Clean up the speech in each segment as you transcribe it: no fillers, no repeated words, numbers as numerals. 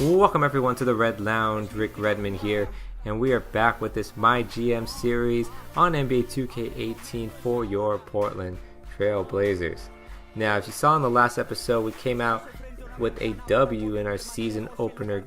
Welcome everyone to the Red Lounge. Rick Redmond here, and we are back with this MyGM series on NBA 2K18 for your Portland Trail Blazers. Now, as you saw in the last episode, we came out with a W in our season opener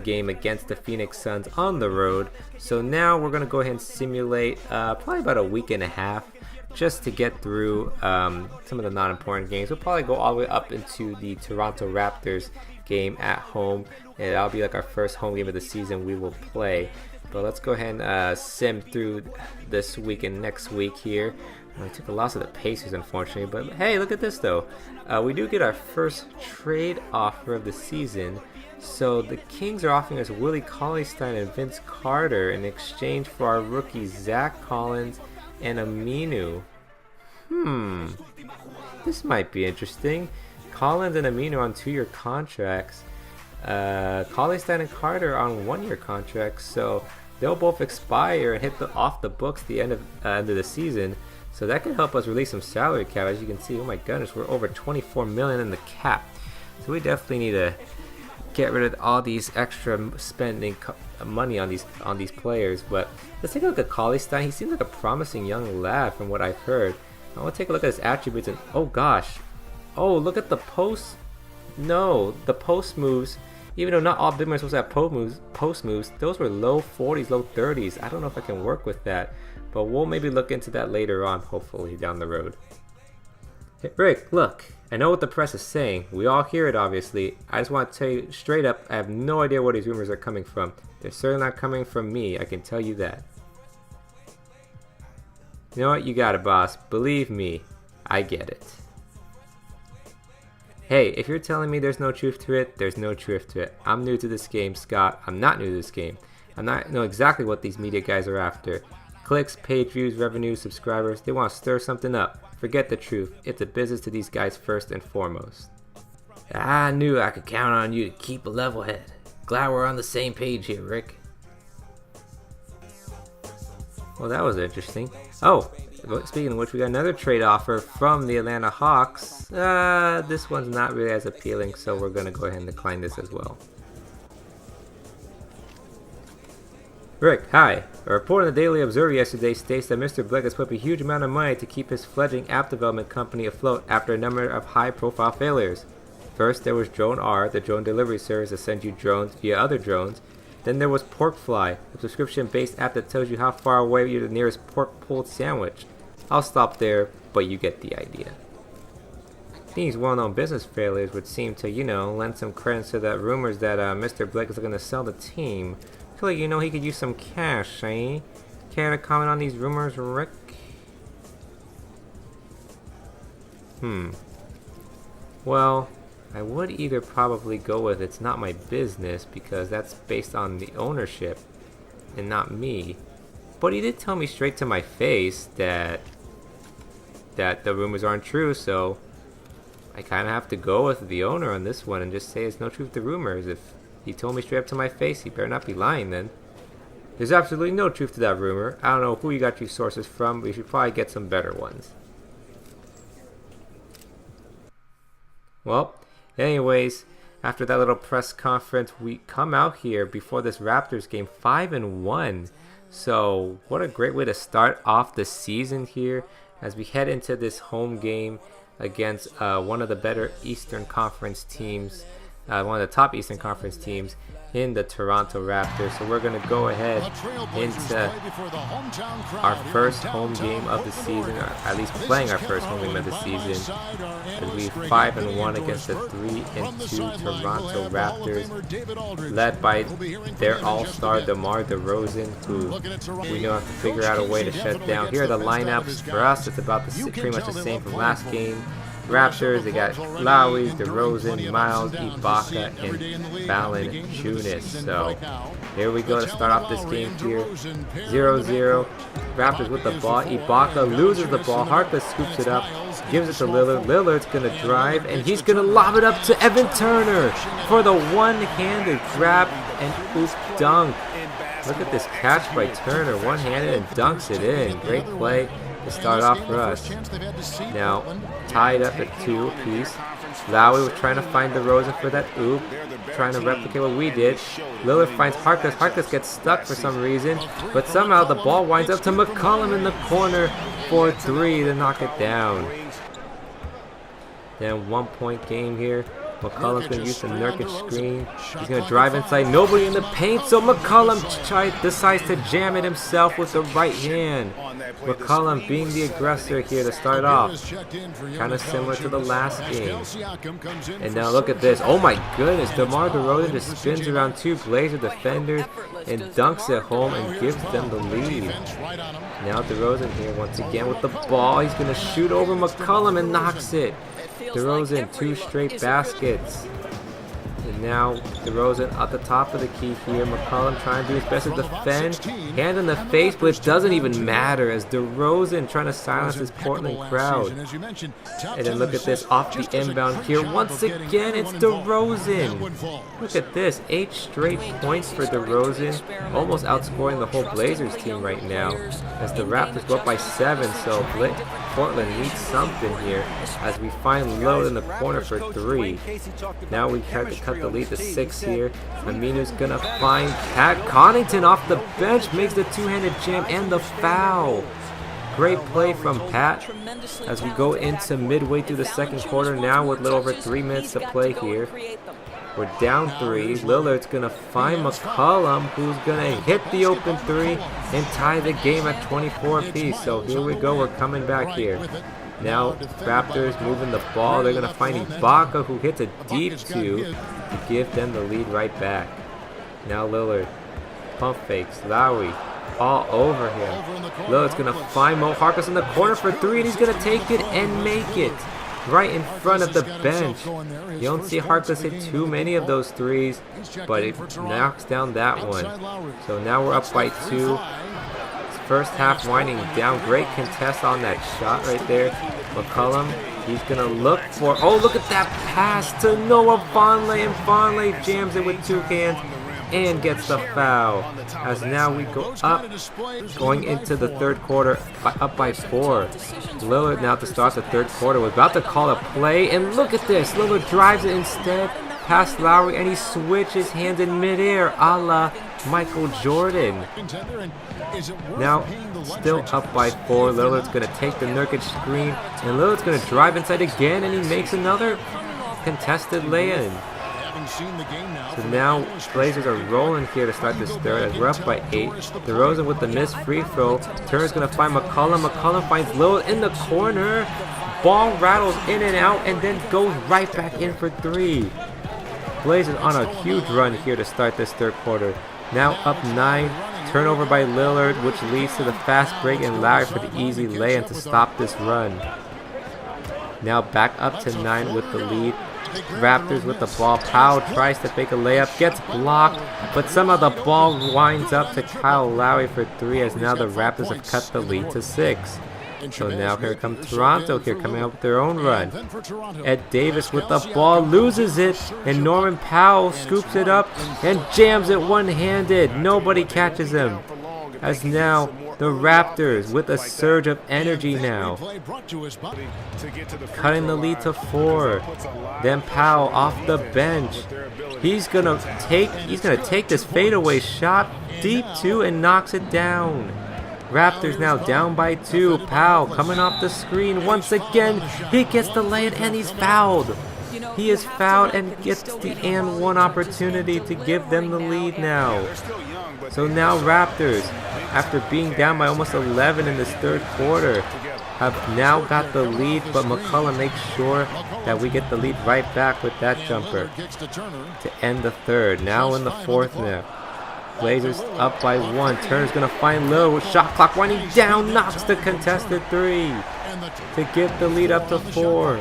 game against the Phoenix Suns on the road. So now we're going to go ahead and simulate probably about a week and a half just to get through some of the non-important games. We'll probably go all the way up into the Toronto Raptors game at home, and that'll be like our first home game of the season we will play. But let's go ahead and sim through this week and next week here. We took a loss of the Pacers, unfortunately, but hey, look at this though. We do get our first trade offer of the season. So the Kings are offering us Willie Cauley-Stein and Vince Carter in exchange for our rookies Zach Collins and Aminu. This might be interesting. Collins and Aminu on 2-year contracts. Cauley-Stein and Carter on 1-year contracts. So they'll both expire and hit off the books the end of the season. So that can help us release some salary cap. As you can see, oh my goodness, we're over 24 million in the cap. So we definitely need to get rid of all these extra spending money on these players. But let's take a look at Cauley-Stein. He seems like a promising young lad from what I've heard. I want to take a look at his attributes, and oh gosh, oh look at the post. No, the post moves. Even though not all big men are supposed to have post moves, those were low 40s, low 30s. I don't know if I can work with that, but we'll maybe look into that later on, hopefully down the road. Hey, Rick, look, I know what the press is saying. We all hear it, obviously. I just want to tell you straight up, I have no idea where these rumors are coming from. They're certainly not coming from me, I can tell you that. You know what? You got it, boss. Believe me, I get it. Hey, if you're telling me there's no truth to it, there's no truth to it. I'm new to this game, Scott. I'm not new to this game. I know exactly what these media guys are after. Clicks, page views, revenue, subscribers. They want to stir something up. Forget the truth. It's a business to these guys first and foremost. I knew I could count on you to keep a level head. Glad we're on the same page here, Rick. Well, that was interesting. Oh, speaking of which, we got another trade offer from the Atlanta Hawks. This one's not really as appealing, so we're going to go ahead and decline this as well. Rick, hi. A report in the Daily Observer yesterday states that Mr. Blake has put up a huge amount of money to keep his fledgling app development company afloat after a number of high-profile failures. First, there was Drone R, the drone delivery service that sends you drones via other drones. Then there was Porkfly, a subscription-based app that tells you how far away you're the nearest pork pulled sandwich. I'll stop there, but you get the idea. These well-known business failures would seem to, lend some credence to the rumors that Mr. Blake is looking to sell the team. I feel like, he could use some cash, eh? Care to comment on these rumors, Rick? Well, I would either probably go with it's not my business because that's based on the ownership and not me. But he did tell me straight to my face that the rumors aren't true, so I kind of have to go with the owner on this one and just say it's no truth to rumors. If he told me straight up to my face, he better not be lying then. There's absolutely no truth to that rumor. I don't know who you got your sources from, but you should probably get some better ones. Well, anyways, after that little press conference, we come out here before this Raptors game 5-1. So what a great way to start off the season here as we head into this home game against one of the better Eastern Conference teams, one of the top Eastern Conference teams in the Toronto Raptors. So we're going to go ahead into our first home game of the season, or at least playing our first home game of the season, as we 5-1 against the 3-2 Toronto Raptors, led by their all-star DeMar DeRozan, who we know have to figure out a way to shut down. Here are the lineups for us. It's about pretty much the same from last game. Raptors, they got Lowry, DeRozan, Miles, Ibaka, and Valanciunas. So here we go to start off this game here. 0-0. Raptors with the ball. Ibaka loses the ball. Harkless scoops it up, gives it to Lillard. Lillard's going to drive, and he's going to lob it up to Evan Turner for the one-handed grab and oop dunk. Look at this catch by Turner. One-handed and dunks it in. Great play to start off for us. Now, tied up at 2 apiece. Lowry was trying to find DeRozan for that oop, trying to replicate what we did. Lillard finds Harkless. Harkless gets stuck for some reason, but somehow the ball winds up to McCollum in the corner for 3 to knock it down. Then 1-point game here. McCollum's going to use the Nurkic screen. He's going to drive inside. Nobody in the paint, so McCollum decides to jam it himself with the right hand. McCollum being the aggressor here to start off. Kind of similar to the last game. And now look at this. Oh my goodness. DeMar DeRozan just spins around 2 Blazer defenders and dunks it home and gives them the lead. Now DeRozan here once again with the ball. He's going to shoot over McCollum and knocks it. DeRozan, 2 straight baskets. And now DeRozan at the top of the key here. McCollum trying to do his best to defend. Hand in the face, but it doesn't even matter as DeRozan trying to silence his Portland crowd. And then look at this off the inbound here. Once again, it's DeRozan. Look at this. 8 straight points for DeRozan. Almost outscoring the whole Blazers team right now. As the Raptors go up by 7, so Portland needs something here. As we find Lillard in the corner for 3. Now we have to cut the lead to 6 here. Aminu's gonna find Pat Connaughton off the bench, makes the 2-handed jam and the foul. Great play from Pat as we go into midway through the second quarter now with a little over 3 minutes to play here. We're down 3. Lillard's gonna find McCollum, who's gonna hit the open 3 and tie the game at 24 apiece. So here we go, we're coming back here. Now Raptors moving the ball. They're gonna find Ibaka, who hits a deep 2 to give them the lead right back. Now Lillard, pump fakes, Lowry all over him. Lillard's gonna find Mo Harkless in the corner for 3, and he's gonna take it and make it right in front of the bench. You don't see Harkless hit too many of those 3s, but it knocks down that one. So now we're up by 2. First half winding down. Great contest on that shot right there. McCollum, he's going to look for... Oh, look at that pass to Noah Vonleh. And Vonleh jams it with 2 hands and gets the foul. As now we go up, going into the third quarter, up by 4. Lillard now to start the third quarter. We're about to call a play. And look at this. Lillard drives it instead past Lowry, and he switches hands in midair a la Michael Jordan. Now, still up by 4. Lillard's going to take the Nurkic screen, and Lillard's going to drive inside again, and he makes another contested lay-in. So now, Blazers are rolling here to start this third as we're up by 8. DeRozan with the missed free throw. Turner's going to find McCollum. McCollum finds Lillard in the corner. Ball rattles in and out, and then goes right back in for 3. Blazers on a huge run here to start this third quarter. Now up 9. Turnover by Lillard, which leads to the fast break, and Lowry for the easy lay-in to stop this run. Now back up to 9 with the lead. Raptors with the ball. Powell tries to fake a layup, gets blocked, but somehow the ball winds up to Kyle Lowry for 3, as now the Raptors have cut the lead to 6. So now here comes Toronto here, coming up with their own run. Ed Davis with the ball, loses it, and Norman Powell scoops it up and jams it one-handed. Nobody catches him. As now the Raptors with a surge of energy now, cutting the lead to 4. Then Powell off the bench. He's gonna take this fadeaway shot deep 2 and knocks it down. Raptors now down by 2. Powell coming off the screen once again. He gets the lay-in and he's fouled. He is fouled and gets the and 1 opportunity to give them the lead now. So now Raptors, after being down by almost 11 in this third quarter, have now got the lead, but McCollum makes sure that we get the lead right back with that jumper to end the third. Now in the fourth now. Blazers up by 1. Turner's going to find Lillard with shot clock winding down. Knocks the contested 3 to get the lead up to 4.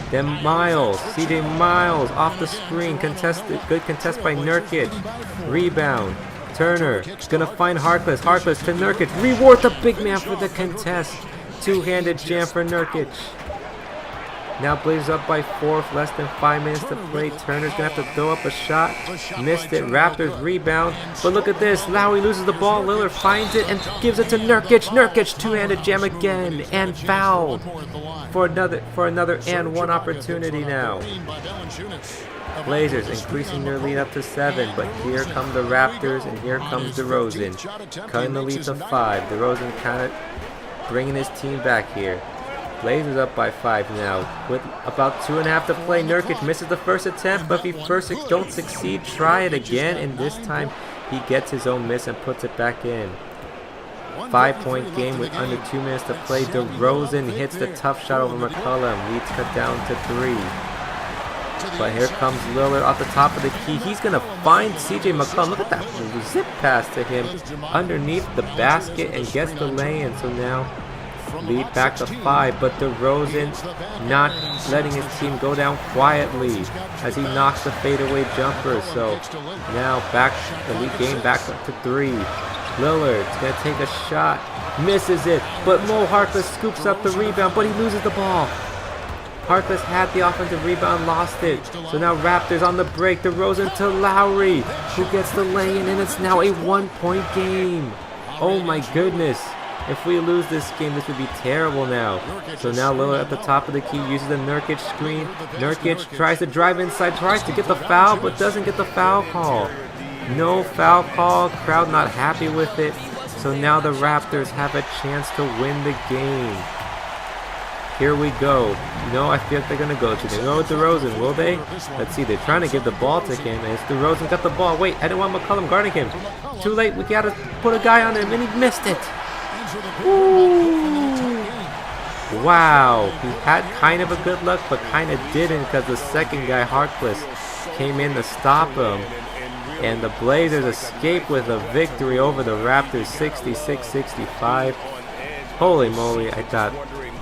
Then Miles, CJ Miles off the screen. Contested, good contest by Nurkic. Rebound. Turner is going to find Harkless. Harkless to Nurkic. Reward the big man for the contest. 2-handed jam for Nurkic. Now Blazers up by 4 with less than 5 minutes to play. Turner's going to have to throw up a shot. Missed it. Raptors rebound. But look at this. Lowry loses the ball. Lillard finds it and gives it to Nurkic. Nurkic two-handed jam again and fouled for another and one opportunity now. Blazers increasing their lead up to 7, but here come the Raptors and here comes DeRozan, cutting the lead to 5. DeRozan kind of bringing his team back here. Blazers up by 5 now with about 2.5 to play. Nurkic misses the first attempt, but if he first don't succeed, try it again, and this time he gets his own miss and puts it back in. 5-point game with under 2 minutes to play. DeRozan hits the tough shot over McCollum. Leads cut down to 3. But here comes Lillard off the top of the key. He's going to find CJ McCollum. Look at that zip pass to him underneath the basket and gets the lay-in. So now lead back to 5. But DeRozan not letting his team go down quietly as he knocks the fadeaway jumper. So now back the lead game back up to 3. Lillard's going to take a shot. Misses it. But Mo Harkless scoops up the rebound. But he loses the ball. Harkless had the offensive rebound, lost it. So now Raptors on the break. DeRozan to Lowry, who gets the lay-in, and it's now a 1-point game. Oh my goodness. If we lose this game, this would be terrible now. So now Lillard at the top of the key uses the Nurkic screen. Nurkic tries to drive inside, tries to get the foul, but doesn't get the foul call. No foul call. Crowd not happy with it. So now the Raptors have a chance to win the game. Here we go. No, I feel like they're going to go to. They go with DeRozan, will they? Let's see. They're trying to give the ball to him. And it's DeRozan got the ball. Wait, I didn't want McCollum guarding him. Too late. We got to put a guy on him, and he missed it. Ooh. Wow. He had kind of a good luck, but kind of didn't because the second guy, Harkless, came in to stop him. And the Blazers escape with a victory over the Raptors, 66-65. Holy moly, I thought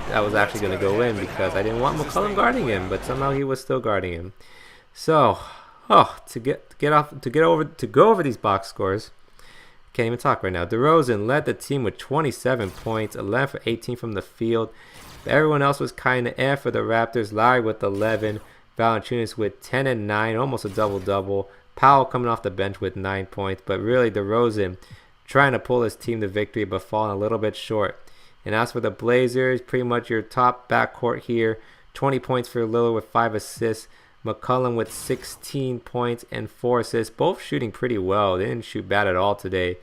that was actually going to go in because I didn't want McCollum guarding him, but somehow he was still guarding him. So, to go over these box scores, can't even talk right now. DeRozan led the team with 27 points, 11 for 18 from the field. Everyone else was kind of for the Raptors. Lowry with 11, Valanciunas with 10 and 9, almost a double-double. Powell coming off the bench with 9 points, but really DeRozan trying to pull his team to victory, but falling a little bit short. And as for the Blazers, pretty much your top backcourt here. 20 points for Lillard with 5 assists. McCollum with 16 points and 4 assists. Both shooting pretty well. They didn't shoot bad at all today.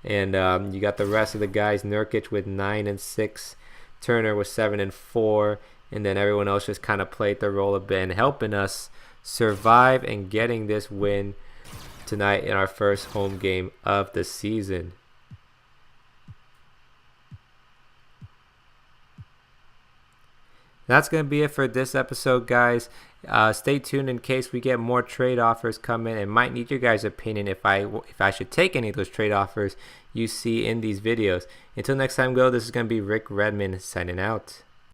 And you got the rest of the guys. Nurkic with 9 and 6. Turner with 7 and 4. And then everyone else just kind of played their role a bit and helping us survive and getting this win tonight in our first home game of the season. That's going to be it for this episode, guys. Stay tuned in case we get more trade offers come in, and might need your guys' opinion if I should take any of those trade offers you see in these videos. Until next time, this is going to be Rick Redmond signing out.